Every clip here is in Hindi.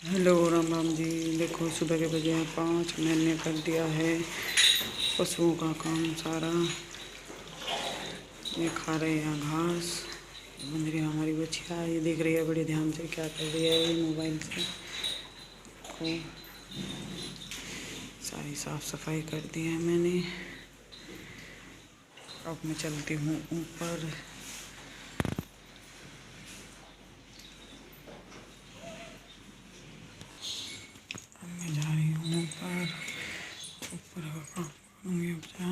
हेलो राम राम जी। देखो सुबह के बजे हैं 5। मैंने कर दिया है पशुओं का काम सारा। ये खा रहे हैं घास। बंदरी हमारी बच्चियाँ ये देख रही है बड़े ध्यान से क्या कर रही है ये मोबाइल से। को सारी साफ सफाई कर दी है मैंने। अब मैं चलती हूँ ऊपर। अब मैं जा रही हूँ ऊपर का काम करूँगी अब जा।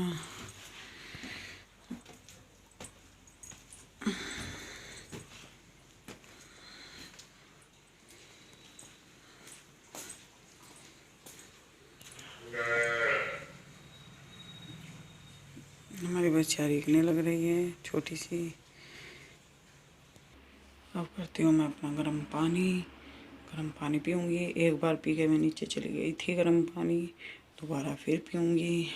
हमारी बच्चियाँ रेखने लग रही है छोटी सी। अब करती हूँ मैं अपना गर्म पानी पीऊँगी। एक बार पी के मैं नीचे चली गई थी गर्म पानी, दोबारा फिर पीऊँगी।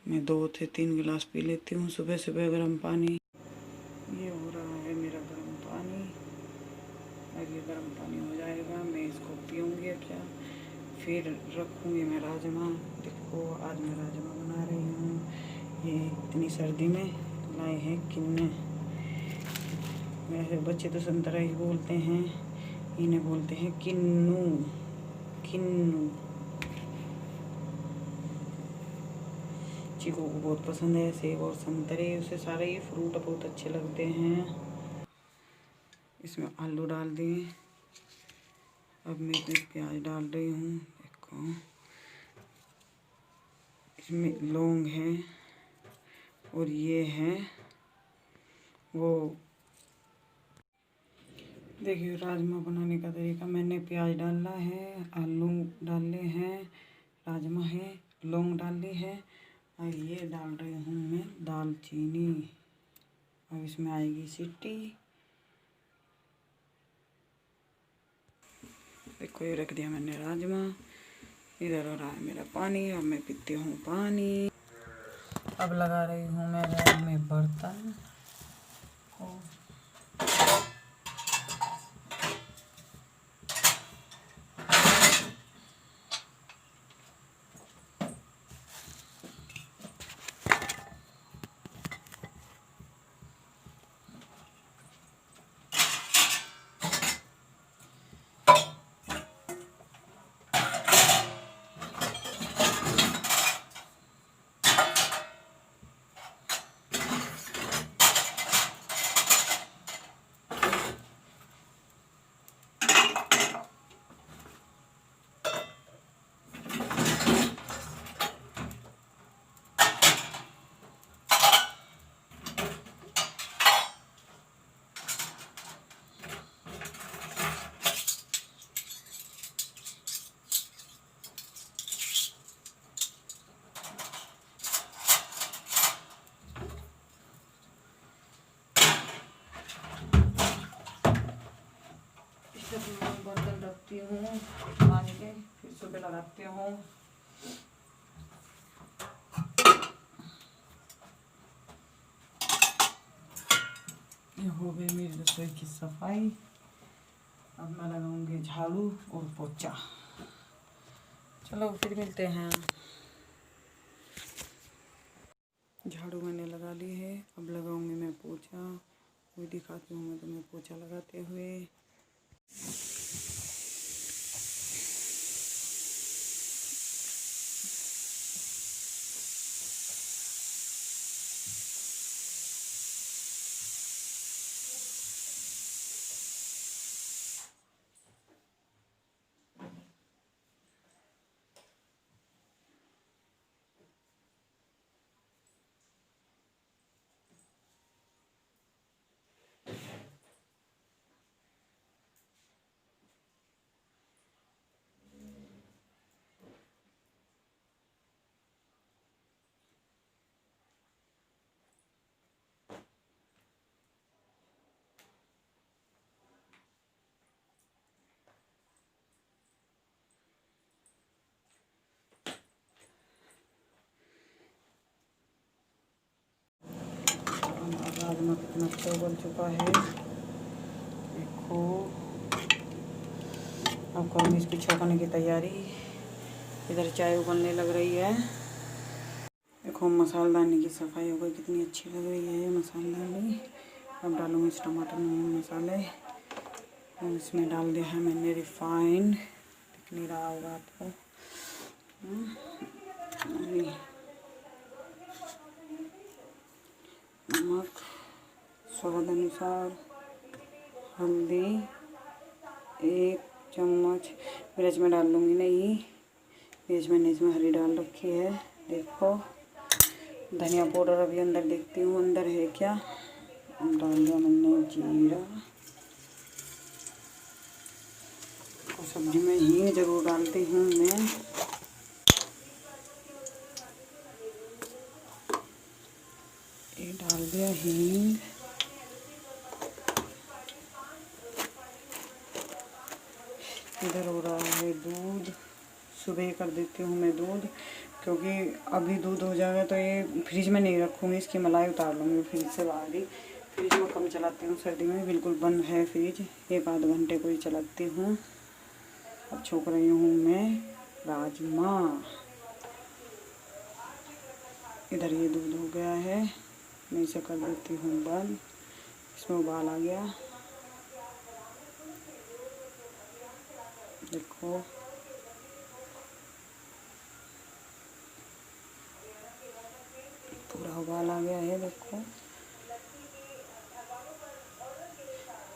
मैं 2 से 3 गिलास पी लेती हूँ सुबह सुबह गर्म पानी। ये हो रहा है मेरा गर्म पानी। और ये गर्म पानी हो जाएगा मैं इसको पीऊँगी। अब क्या फिर रखूँगी मैं राजमा। देखो आज मैं राजमा बना रही हूँ। ये इतनी सर्दी में लाए हैं किन्ने। वैसे बच्चे तो संतरा ही बोलते हैं, इन्हें बोलते हैं किन्नू। चीकू को बहुत पसंद है सेब और संतरे। उसे सारे ये फ्रूट बहुत अच्छे लगते हैं। इसमें आलू डाल दिए। अब मैं इसमें प्याज डाल रही हूँ। देखो इसमें लौंग है और ये है वो। देखिए राजमा बनाने का तरीका। मैंने प्याज डाला है, आलू डाले हैं, राजमा है, लौंग डाली है और ये डाल रही हूँ मैं दालचीनी। अब इसमें आएगी सीटी। देखो ये रख दिया मैंने राजमा। इधर हो रहा है मेरा पानी। अब मैं पीती हूँ पानी। अब लगा रही हूँ मैं रैक में बर्तन को। बर्तन रखती हूँ पानी के, फिर सुबह लगाती हूँ। ये हो गई मेरी रसोई की सफाई। अब मैं लगाऊंगी झाड़ू और पोछा। चलो फिर मिलते हैं। झाड़ू मैंने लगा ली है। अब लगाऊंगी मैं पोछा। वही दिखाती हूँ मैं तुम्हें पोछा लगाते हुए। राजमा कितना अच्छा उबल चुका है देखो। अब करूँगी इसकी छौंकने की तैयारी। इधर चाय उबलने लग रही है। देखो मसालदानी की सफाई हो गई, कितनी अच्छी लग रही है ये मसालदानी। अब डालूँगी इस टमाटर में मसाले। और इसमें डाल दिया है मैंने रिफाइंड, दिख नहीं रहा होगा आपको। नमक स्वाद अनुसार, हल्दी 1 चम्मच, मिर्च में डाल लूँगी नहीं, मिर्च मैंने इसमें हरी डाल रखी है। देखो धनिया पाउडर अभी अंदर देखती हूँ अंदर है क्या। डाल दिया मैंने जीरा। और सब्जी में हींग जरूर डालती हूँ मैं। ये डाल दिया हींग। इधर हो रहा है दूध, सुबह कर देती हूँ मैं दूध, क्योंकि अभी दूध हो जाएगा तो ये फ्रिज में नहीं रखूँगी, इसकी मलाई उतार लूँगी फ्रिज से बाहर ही। फ्रिज में कम चलाती हूँ, सर्दी में बिल्कुल बंद है फ्रिज, 1-8 घंटे को ही चलाती हूँ। अब छोंक रही हूँ मैं राजमा। इधर ये दूध हो गया है, मैं इसे कर देती हूँ बंद। इसमें उबाल आ गया, देखो पूरा उबाल आ गया है। देखो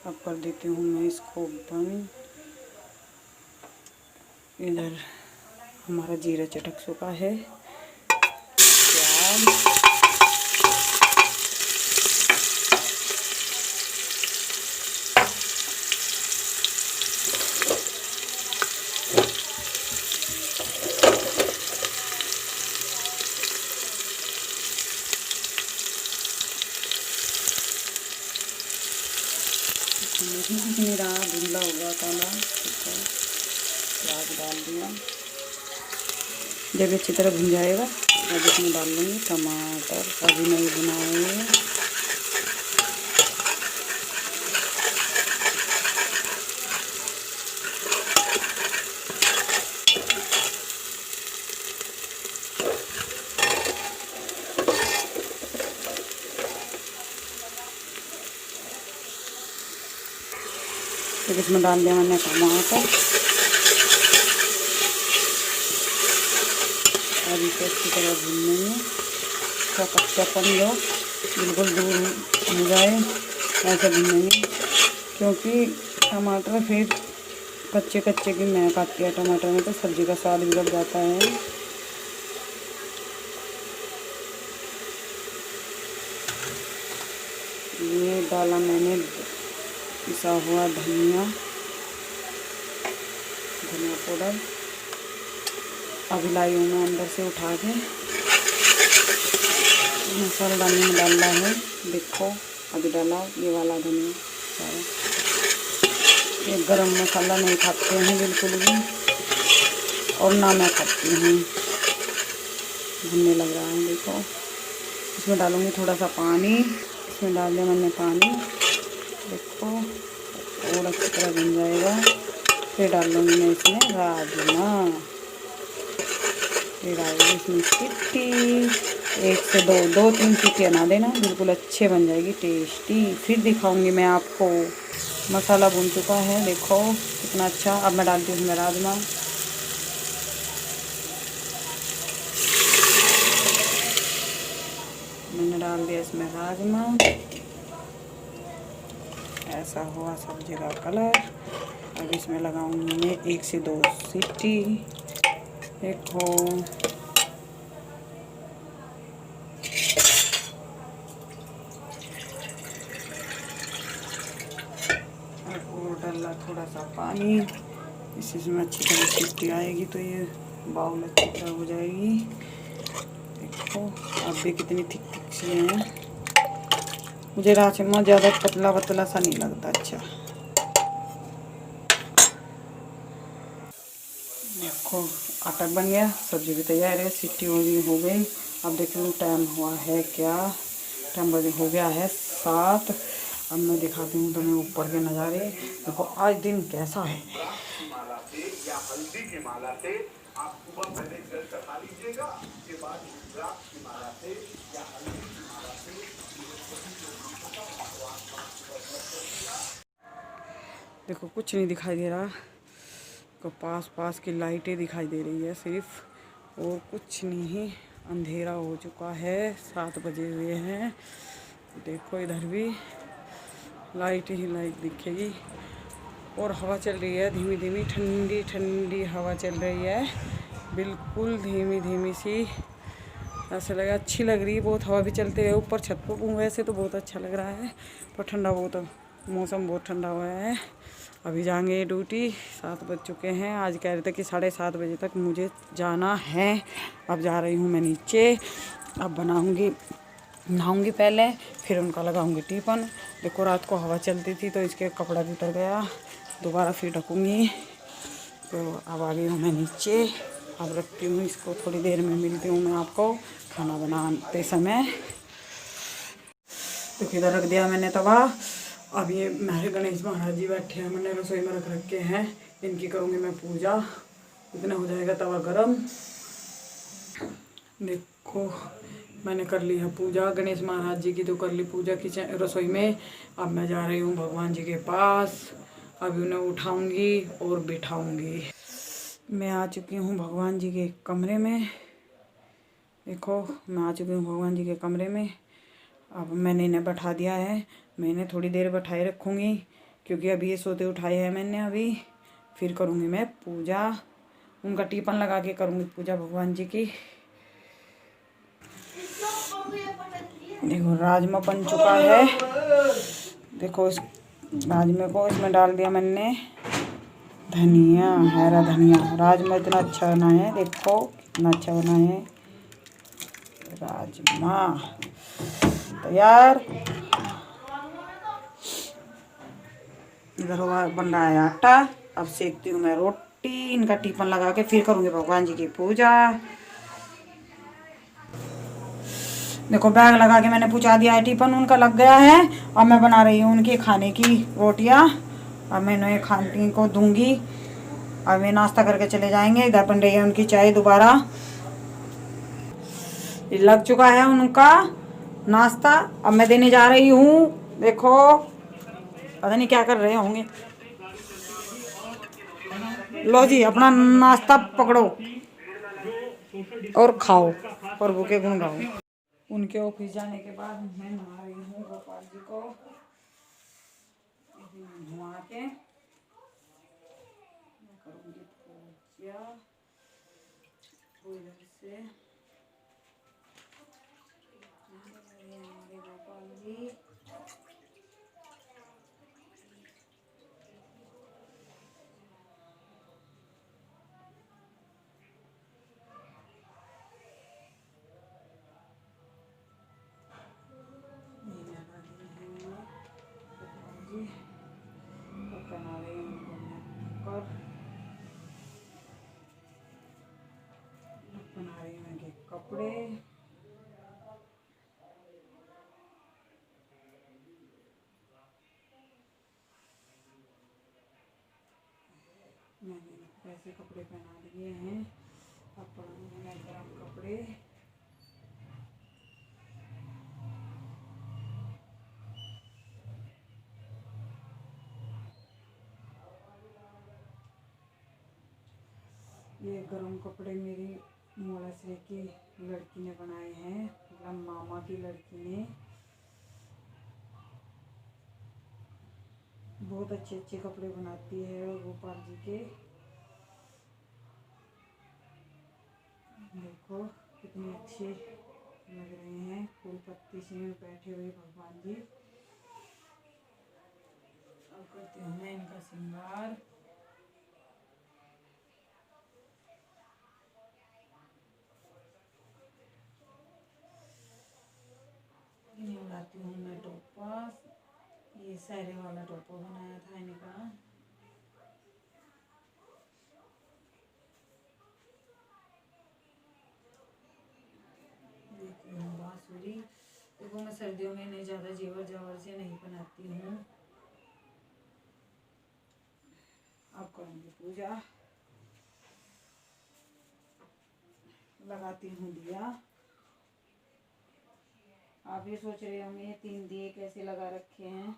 अब कर देती हूँ मैं इसको बंद। इधर हमारा जीरा चटक चुका है। प्याज, नहीं दिख नहीं रहा, धुंधला होगा काला। प्याज डाल दिया, जब अच्छी तरह भुन जाएगा अब इसमें डाल लूँगी टमाटर, अभी नहीं बनाए। फिर इसमें डाल दिया मैंने टमाटर। अब इसे अच्छी तरह भूनेंगे, इसका कच्चापन जो बिल्कुल दूर हो जाए ऐसे भूनेंगे, क्योंकि टमाटर फिर कच्चे कच्चे की महक आती है टमाटर में, तो सब्ज़ी का स्वाद बिगड़ जाता है। ये डाला मैंने पिसा हुआ धनिया पाउडर। अभी लाई हूँ मैं अंदर से उठा के, मसाला डालने में डालना है। देखो अभी डाला ये वाला धनिया सारा। ये गरम मसाला नहीं खाते हैं बिल्कुल भी, और ना मैं खाती हूँ। भुनने लग रहा है, देखो इसमें डालूँगी थोड़ा सा पानी। इसमें डाल दिया मैंने पानी, देखो और अच्छी तरह भुन जाएगा। फिर डाल लूँगी मैं इसमें राजमा। फिर डालूँगी इसमें सीटी, 1 से 2-3 सीटियाँ ना देना, बिल्कुल अच्छे बन जाएगी टेस्टी। फिर दिखाऊंगी मैं आपको। मसाला भुन चुका है, देखो कितना अच्छा। अब मैं डालती हूँ इसमें राजमा। मैंने डाल दिया इसमें राजमा। ऐसा हुआ सब्जी का कलर। अब इसमें लगाऊंगी मैं 1 से 2 सीटी। देखो और डाला थोड़ा सा पानी, इसमें अच्छी तरह सीटी आएगी तो ये बाउल अच्छी तरह हो जाएगी। देखो अब भी कितनी थिक थिक सी है। मुझे राजमा ज़्यादा पतला पतला सा नहीं लगता अच्छा। देखो आटा बन गया, सब्जी भी तैयार है, सीटी हो गई। अब देख लो टाइम हुआ है क्या, टाइम हो गया है 7। अब मैं दिखाती हूँ तुम्हें ऊपर के नज़ारे। देखो आज दिन कैसा है, या हल्दी की माला से आप सुबह पहले जल चढ़ा लीजिएगा। उसके बाद रुद्राक्ष की माला से या हल्दी की माला से बृहस्पति के उच्चतम भगवान का सुबह जल चढ़ेगा। देखो कुछ नहीं दिखाई दे रहा, तो पास पास की लाइटें दिखाई दे रही है सिर्फ, और कुछ नहीं। अंधेरा हो चुका है, 7 बजे हुए हैं। देखो इधर भी लाइट ही लाइट दिखेगी, और हवा चल रही है धीमी धीमी, ठंडी ठंडी हवा चल रही है, बिल्कुल धीमी धीमी सी। ऐसा लगा अच्छी लग रही है बहुत, हवा भी चलते हुए। ऊपर छत पर हूँ वैसे तो बहुत अच्छा लग रहा है, पर ठंडा बहुत, मौसम बहुत ठंडा हुआ है। अभी जाएंगे ड्यूटी, 7 बज चुके हैं। आज कह रहे थे कि 7:30 बजे तक मुझे जाना है। अब जा रही हूँ मैं नीचे, अब बनाऊँगी, नहाऊँगी पहले, फिर उनका लगाऊँगी टिफिन। देखो रात को हवा चलती थी तो इसके कपड़ा भी उतर गया, दोबारा फिर ढकूँगी। तो अब आ गई हूँ मैं नीचे, अब रखती हूँ इसको, थोड़ी देर में मिलती हूँ मैं आपको खाना बनाते समय। तो किधर रख दिया मैंने तवा। अब ये मेरे गणेश महाराज जी बैठे हैं, मैंने रसोई में रख रखे हैं, इनकी करूँगी मैं पूजा। इतना हो जाएगा तवा गरम। देखो मैंने कर ली है पूजा, गणेश महाराज जी की तो कर ली पूजा किचन रसोई में। अब मैं जा रही हूँ भगवान जी के पास, अभी उन्हें उठाऊँगी और बिठाऊँगी। मैं आ चुकी हूँ भगवान जी के कमरे में। देखो मैं आ चुकी हूँ भगवान जी के कमरे में। अब मैंने इन्हें बैठा दिया है, मैं इन्हें थोड़ी देर बैठाए रखूँगी, क्योंकि अभी ये सोते उठाए हैं मैंने अभी। फिर करूँगी मैं पूजा, उनका टिफिन लगा के करूँगी पूजा भगवान जी की। देखो राजमा बन चुका है, देखो इस राजमे को इसमें डाल दिया मैंने धनिया, हरा धनिया। राजमा इतना अच्छा बना है, देखो कितना अच्छा बना है राजमा। तैयार। इधर हुआ बन रहा है आटा, अब सेकती हूँ मैं रोटी, इनका टिफिन लगा के फिर करूँगी भगवान जी की पूजा। देखो बैग लगा के मैंने पूछा दिया है, टिफिन उनका लग गया है। अब मैं बना रही हूँ उनकी खाने की रोटियाँ, अब मैं इन्हें खाने को दूंगी। अब वे नाश्ता करके चले जाएंगे। इधर बन रही है उनकी चाय दोबारा, लग चुका है उनका नाश्ता, अब मैं देने जा रही हूँ। देखो पता नहीं क्या कर रहे होंगे। लो जी अपना नाश्ता पकड़ो और खाओ, प्रभु के गुण गाओ। उनके ऑफिस जाने के बाद मैं नहा रही हूँ गोपाल जी को घुमा के, मैं करूँगी पूजा इधर से। हमारे गोपाल जी बना रही हूँ बना रही हूँ इनके कपड़े। मैंने ऐसे कपड़े पहना दिए हैं, अब पहनूंगी मैं गरम कपड़े। ये गरम कपड़े मेरी मोड़ासरे की लड़की ने बनाए हैं, मतलब मामा की लड़की ने। बहुत अच्छे अच्छे कपड़े बनाती है गोपाल जी के। देखो कितने अच्छे लग रहे हैं, फूल पत्ती से बैठे हुए भगवान जी। अब करते हैं मैं इनका श्रृंगार। इन्हें उड़ाती हूँ मैं टोपा, ये सहरे वाला टोपा बनाया था इनका। देखती हूँ बांसुरी। देखो मैं सर्दियों में इन्हें ज़्यादा जेवर जावर से नहीं पहनाती हूँ। अब करूँगी पूजा। लगाती हूँ दिया। आप ये सोच रहे होंगे 3 दिए कैसे लगा रखे हैं।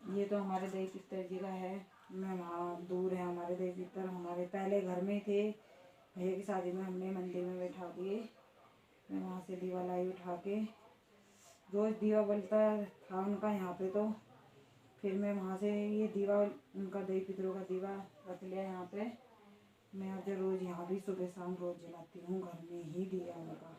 ये तो हमारे देवी पितर जी का है। मैं वहाँ दूर है हमारे देवी पितर, हमारे पहले घर में थे, भैया की शादी में हमने मंदिर में बैठा दिए। मैं वहाँ से दीवा लाई उठा के, रोज़ दीवा बलता था उनका यहाँ पे। तो फिर मैं वहाँ से ये दीवा उनका देवी पितरों का दीवा रख लिया यहाँ पे। मैं अब रोज़ यहाँ भी सुबह शाम रोज़ जलाती हूँ, घर में ही दिया उनका।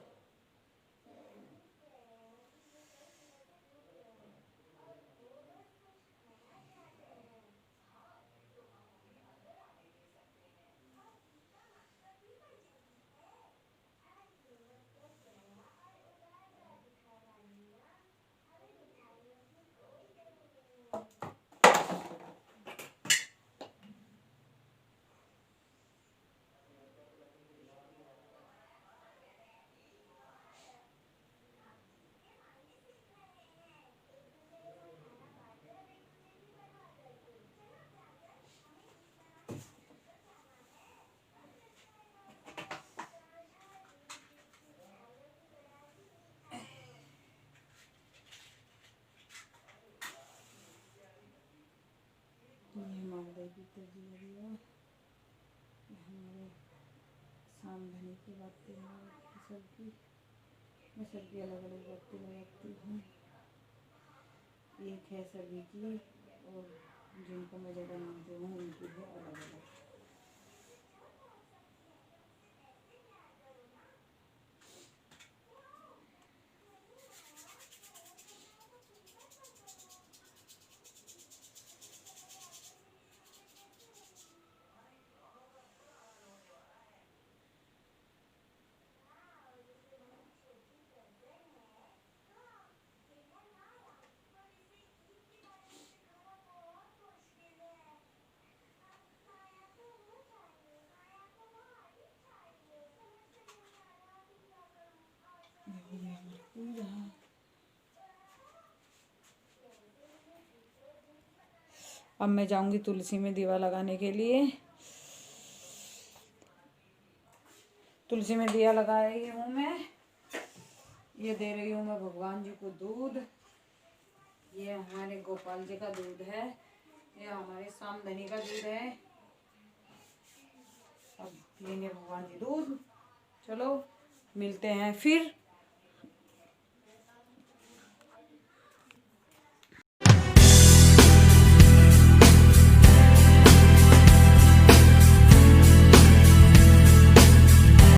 ये हमारे देवी पितर जी का दीवा, हमारे सामधनी की बातें हैं सबकी। मैं सबकी अलग अलग बातें लगाती हूँ। एक है सभी की, और जिनको मैं ज़्यादा मानती हूँ उनकी है अलग अलग। अब मैं जाऊंगी तुलसी में दीवा लगाने के लिए। तुलसी में दिया लगा रही हूँ मैं। ये दे रही हूँ मैं भगवान जी को दूध। ये हमारे गोपाल जी का दूध है, ये हमारे सामधनी का दूध है। अब लेंगे भगवान जी दूध। चलो मिलते हैं फिर।